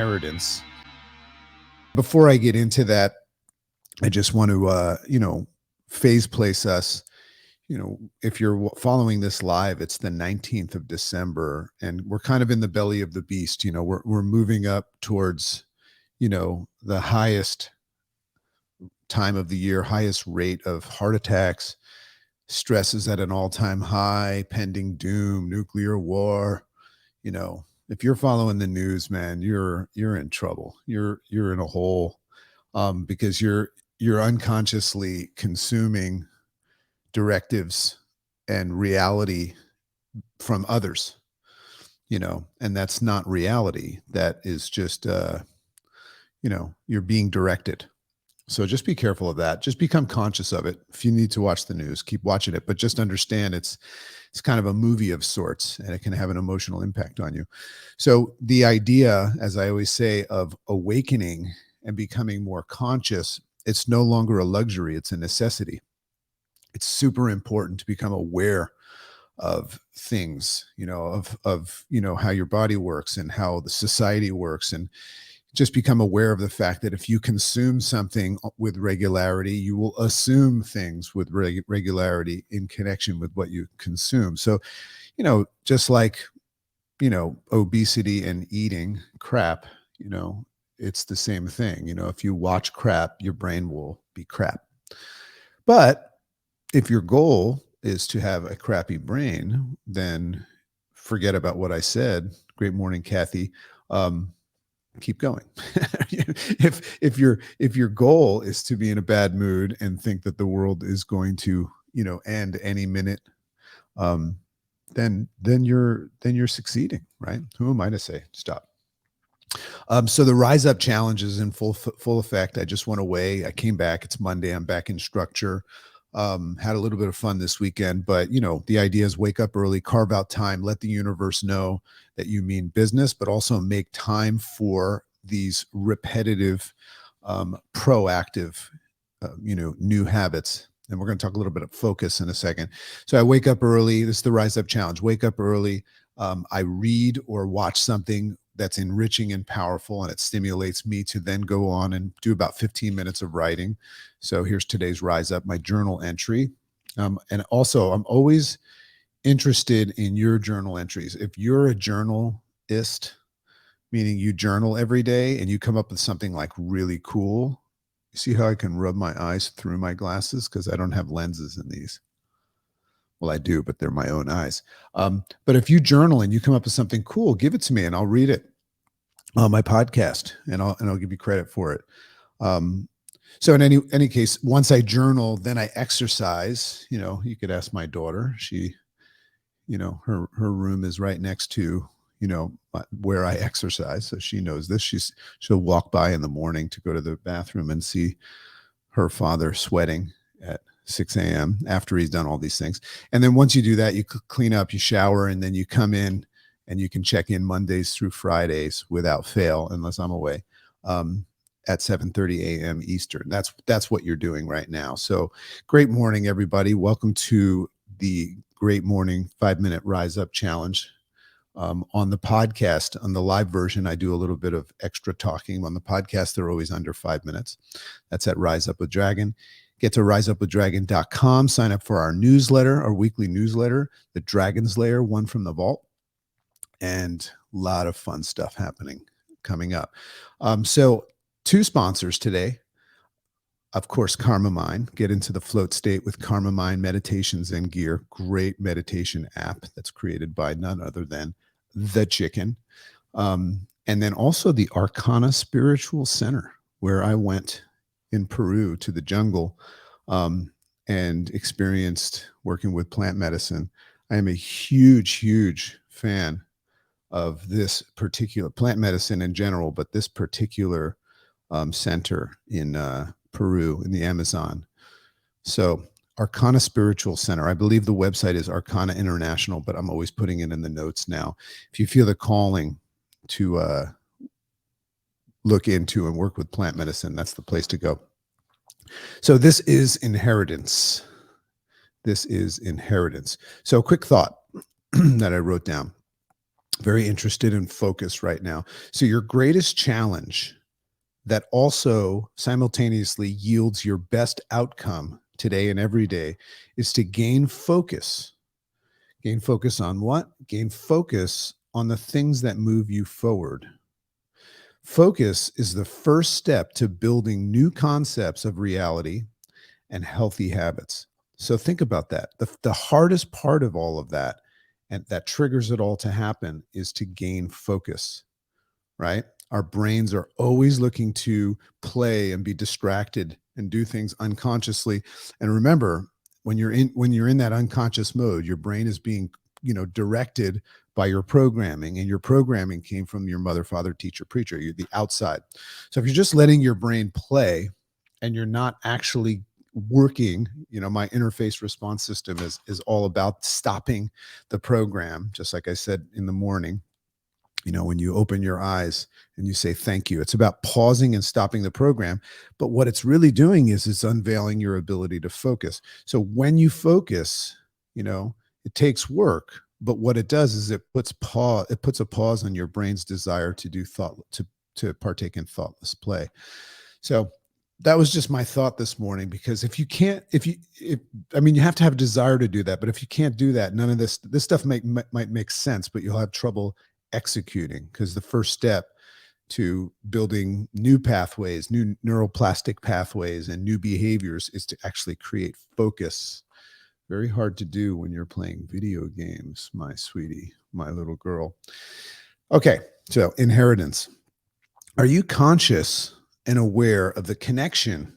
inheritance. Before I get into that, I just want to, phase place us. If you're following this live, it's the 19th of December, and we're kind of in the belly of the beast. We're moving up towards, the highest time of the year, highest rate of heart attacks, stress is at an all-time high, pending doom, nuclear war. If you're following the news, man, you're in trouble. You're in a hole, because you're unconsciously consuming directives and reality from others, and that's not reality. That is just, you're being directed. So just be careful of that. Just become conscious of it. If you need to watch the news, keep watching it, but just understand it's kind of a movie of sorts, and it can have an emotional impact on you. So the idea, as I always say, of awakening and becoming more conscious, it's no longer a luxury, it's a necessity. It's super important to become aware of things, of how your body works and how the society works, and just become aware of the fact that if you consume something with regularity, you will assume things with regularity in connection with what you consume. So, just like, obesity and eating crap, it's the same thing. If you watch crap, your brain will be crap. But if your goal is to have a crappy brain, then forget about what I said. Great morning, Kathy. Keep going. If your goal is to be in a bad mood and think that the world is going to, end any minute, then you're succeeding, right? Who am I to say stop? So the Rise Up Challenge is in full effect. I just went away. I came back. It's Monday. I'm back in structure. Had a little bit of fun this weekend, but the idea is wake up early, carve out time, let the universe know that you mean business, but also make time for these repetitive, proactive, new habits. And we're going to talk a little bit of focus in a second. So I wake up early. This is the Rise Up Challenge. Wake up early. I read or watch something that's enriching and powerful, and it stimulates me to then go on and do about 15 minutes of writing. So here's today's Rise Up, my journal entry. And also, I'm always interested in your journal entries. If you're a journalist, meaning you journal every day and you come up with something like really cool, you see how I can rub my eyes through my glasses because I don't have lenses in these. Well, I do, but they're my own eyes. But if you journal and you come up with something cool, give it to me and I'll read it on my podcast, and I'll give you credit for it. So in any case, once I journal, then I exercise. You could ask my daughter. She, her room is right next to, where I exercise. So she knows this. She'll walk by in the morning to go to the bathroom and see her father sweating at 6 a.m. after he's done all these things. And then once you do that, you clean up, you shower, and then you come in and you can check in Mondays through Fridays without fail, unless I'm away, at 7:30 a.m. Eastern. That's what you're doing right now. So great morning, everybody. Welcome to the Great Morning 5-Minute Rise Up Challenge. On the podcast, on the live version, I do a little bit of extra talking. On the podcast, they're always under 5 minutes. That's at Rise Up with Dragon. Get to riseupwithdragon.com. Sign up for our newsletter, our weekly newsletter, the Dragon's Lair, one from the vault, and a lot of fun stuff coming up. So 2 sponsors today. Of course, Karma Mind. Get into the float state with Karma Mind Meditations and Gear. Great meditation app that's created by none other than the Chicken. And then also the Arcana Spiritual Center, where I went in Peru to the jungle and experienced working with plant medicine. I am a huge fan of this particular plant medicine in general, but this particular center in Peru in the Amazon. So Arcana Spiritual Center, I believe the website is Arcana International, but I'm always putting it in the notes now. If you feel the calling to look into and work with plant medicine, that's the place to go. So this is inheritance. This is inheritance. So quick thought that I wrote down. Very interested in focus right now. So your greatest challenge that also simultaneously yields your best outcome today and every day is to gain focus. Gain focus on what? Gain focus on the things that move you forward. Focus is the first step to building new concepts of reality and healthy habits. So think about that. The hardest part of all of that, and that triggers it all to happen, is to gain focus, right? Our brains are always looking to play and be distracted and do things unconsciously. And remember, when you're in that unconscious mode, your brain is being, directed by your programming, and your programming came from your mother, father, teacher, preacher. You're the outside. So if you're just letting your brain play and you're not actually working, my interface response system is all about stopping the program, just like I said in the morning. When you open your eyes and you say thank you, it's about pausing and stopping the program. But what it's really doing is it's unveiling your ability to focus. So when you focus, it takes work, but what it does is it puts a pause on your brain's desire to do to partake in thoughtless play. So that was just my thought this morning, because if you can't, I mean, you have to have a desire to do that, but if you can't do that, none of this stuff might make sense, but you'll have trouble executing, because the first step to building new pathways, new neuroplastic pathways, and new behaviors is to actually create focus. Very hard to do when you're playing video games, my sweetie, my little girl. Okay, so inheritance. Are you conscious and aware of the connection?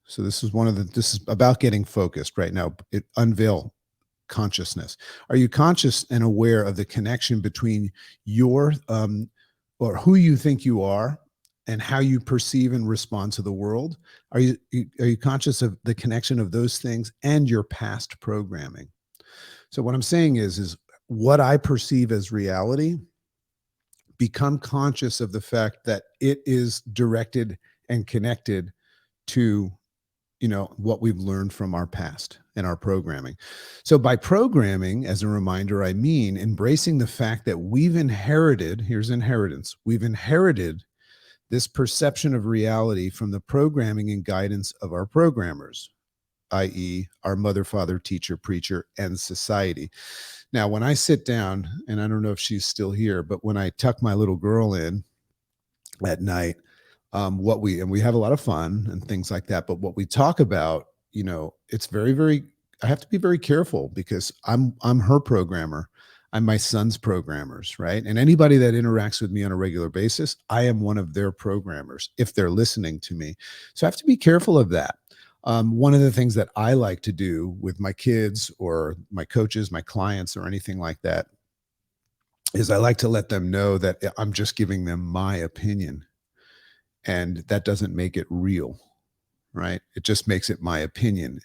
So this is about getting focused right now. Unveil consciousness. Are you conscious and aware of the connection between your or who you think you are and how you perceive and respond to the world? Are you conscious of the connection of those things and your past programming? So what I'm saying is what I perceive as reality, become conscious of the fact that it is directed and connected to what we've learned from our past and our programming. So by programming, as a reminder, I mean embracing the fact that we've inherited, here's inheritance, we've inherited this perception of reality from the programming and guidance of our programmers, i.e., our mother, father, teacher, preacher, and society. Now, when I sit down, and I don't know if she's still here, but when I tuck my little girl in at night, we have a lot of fun and things like that. But what we talk about, it's very, very, I have to be very careful, because I'm her programmer. I'm my son's programmers, right? And anybody that interacts with me on a regular basis, I am one of their programmers if they're listening to me. So I have to be careful of that. One of the things that I like to do with my kids or my coaches, my clients, or anything like that, is I like to let them know that I'm just giving them my opinion. And that doesn't make it real, right? It just makes it my opinion.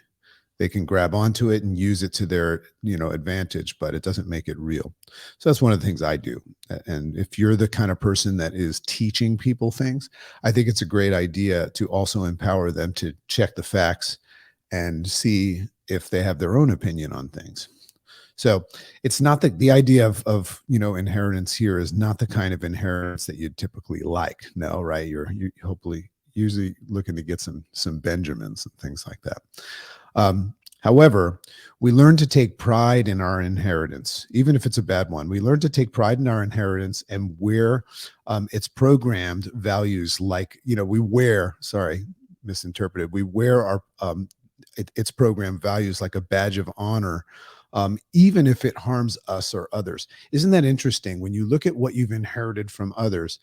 They can grab onto it and use it to their, advantage, but it doesn't make it real. So that's one of the things I do. And if you're the kind of person that is teaching people things, I think it's a great idea to also empower them to check the facts and see if they have their own opinion on things. So it's not the idea of inheritance here is not the kind of inheritance that you'd typically like. No, right? You're hopefully usually looking to get some Benjamins and things like that. However, we learn to take pride in our inheritance, even if it's a bad one. We learn to take pride in our inheritance and where it's programmed values, like, misinterpreted. We wear our its program values like a badge of honor, even if it harms us or others. Isn't that interesting? When you look at what you've inherited from others,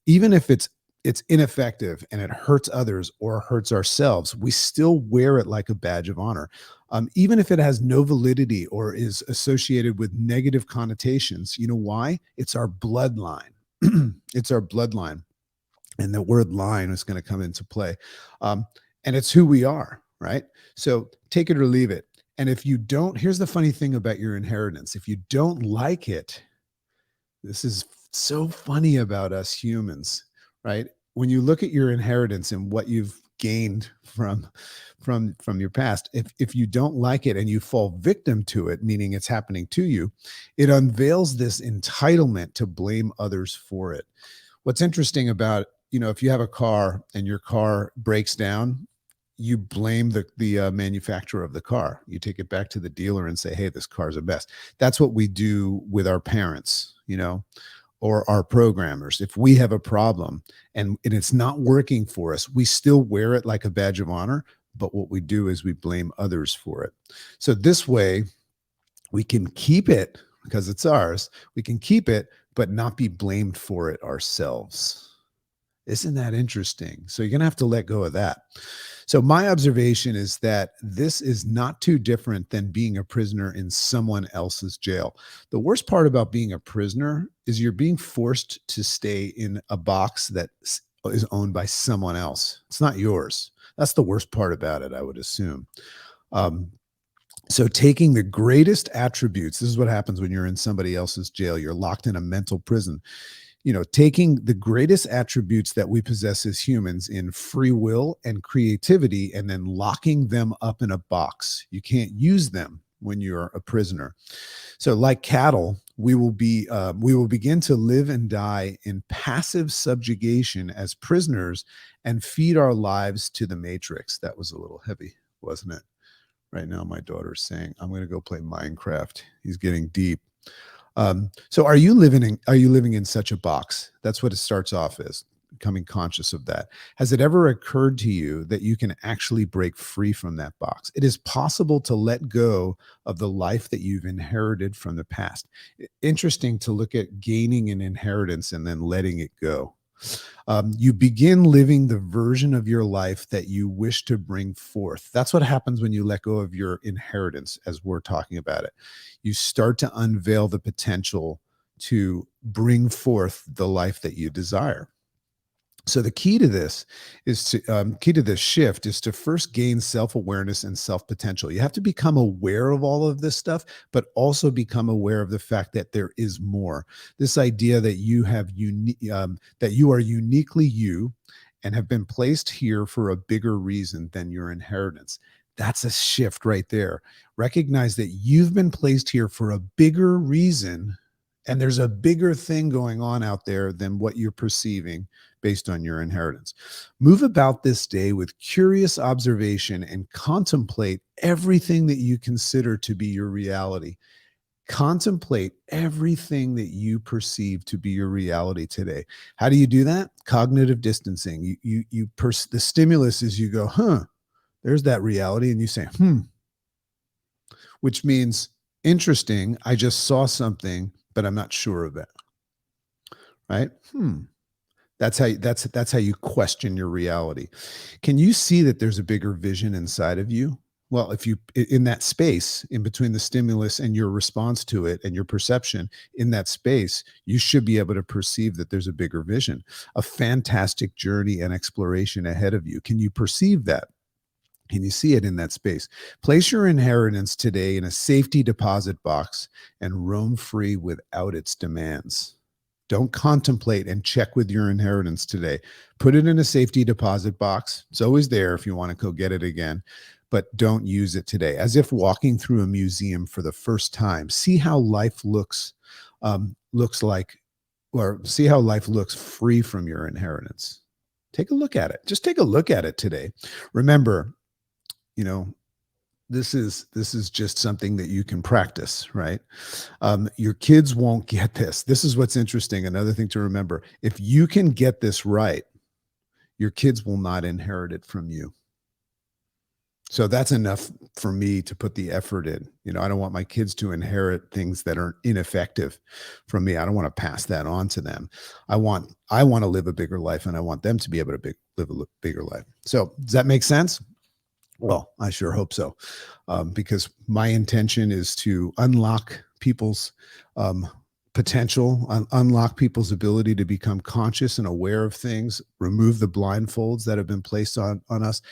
even if it's ineffective and it hurts others or hurts ourselves, we still wear it like a badge of honor. Even if it has no validity or is associated with negative connotations. You know why? It's our bloodline. It's our bloodline. And the word line is going to come into play. And it's who we are, right? So take it or leave it. And if you don't, here's the funny thing about your inheritance. If you don't like it, this is so funny about us humans, right? When you look at your inheritance and what you've gained from your past. If you don't like it and you fall victim to it, meaning it's happening to you, it unveils this entitlement to blame others for it. What's interesting about, if you have a car and your car breaks down, you blame the manufacturer of the car. You take it back to the dealer and say, "Hey, this car's a mess." That's what we do with our parents, or our programmers. If we have a problem and it's not working for us, we still wear it like a badge of honor. But what we do is we blame others for it. So this way, we can keep it because it's ours. We can keep it, but not be blamed for it ourselves. Isn't that interesting? So you're going to have to let go of that. So my observation is that this is not too different than being a prisoner in someone else's jail. The worst part about being a prisoner is you're being forced to stay in a box that is owned by someone else. It's not yours. That's the worst part about it, I would assume. So taking the greatest attributes, this is what happens when you're in somebody else's jail. You're locked in a mental prison. Taking the greatest attributes that we possess as humans in free will and creativity and then locking them up in a box. You can't use them when you're a prisoner. So like cattle, we will begin to live and die in passive subjugation as prisoners and feed our lives to the matrix. That was a little heavy, wasn't it? Right now, my daughter's saying, "I'm going to go play Minecraft." He's getting deep. So are you living in such a box? That's what it starts off as, becoming conscious of that. Has it ever occurred to you that you can actually break free from that box? It is possible to let go of the life that you've inherited from the past. Interesting to look at gaining an inheritance and then letting it go. You begin living the version of your life that you wish to bring forth. That's what happens when you let go of your inheritance, as we're talking about it. You start to unveil the potential to bring forth the life that you desire. So the key to this shift is to first gain self-awareness and self-potential. You have to become aware of all of this stuff, but also become aware of the fact that there is more. This idea that that you are uniquely you and have been placed here for a bigger reason than your inheritance. That's a shift right there. Recognize that you've been placed here for a bigger reason, and there's a bigger thing going on out there than what you're perceiving based on your inheritance. Move about this day with curious observation and contemplate everything that you consider to be your reality. Contemplate everything that you perceive to be your reality today. How do you do that? Cognitive distancing. The stimulus is you go, there's that reality, and you say, which means interesting. I just saw something, but I'm not sure of it. Right? That's how you question your reality. Can you see that there's a bigger vision inside of you? Well, if you, in that space in between the stimulus and your response to it and your perception, in that space, you should be able to perceive that there's a bigger vision, a fantastic journey and exploration ahead of you. Can you perceive that? Can you see it in that space? Place your inheritance today in a safety deposit box and roam free without its demands. Don't contemplate and check with your inheritance today. Put it in a safety deposit box. It's always there if you want to go get it again, but don't use it today. As if walking through a museum for the first time. See how life looks like, or see how life looks free from your inheritance. Take a look at it. Just take a look at it today. Remember, this is just something that you can practice, right? Your kids won't get this. This is what's interesting. Another thing to remember, if you can get this right, your kids will not inherit it from you. So that's enough for me to put the effort in. I don't want my kids to inherit things that are ineffective from me. I don't want to pass that on to them. I want to live a bigger life, and I want them to be able to live a bigger life. So does that make sense? Well, I sure hope so, because my intention is to unlock people's potential, unlock people's ability to become conscious and aware of things, remove the blindfolds that have been placed on us,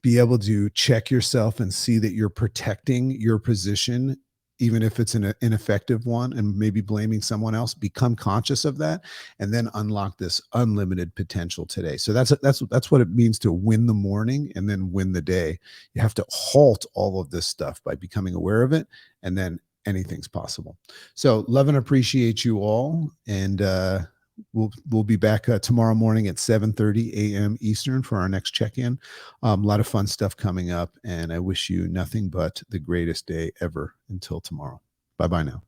be able to check yourself and see that you're protecting your position even if it's an ineffective one and maybe blaming someone else, become conscious of that and then unlock this unlimited potential today. So that's what it means to win the morning and then win the day. You have to halt all of this stuff by becoming aware of it, and then anything's possible. So love and appreciate you all. And we'll be back tomorrow morning at 7:30 a.m. Eastern for our next check-in. A lot of fun stuff coming up, and I wish you nothing but the greatest day ever until tomorrow. Bye-bye now.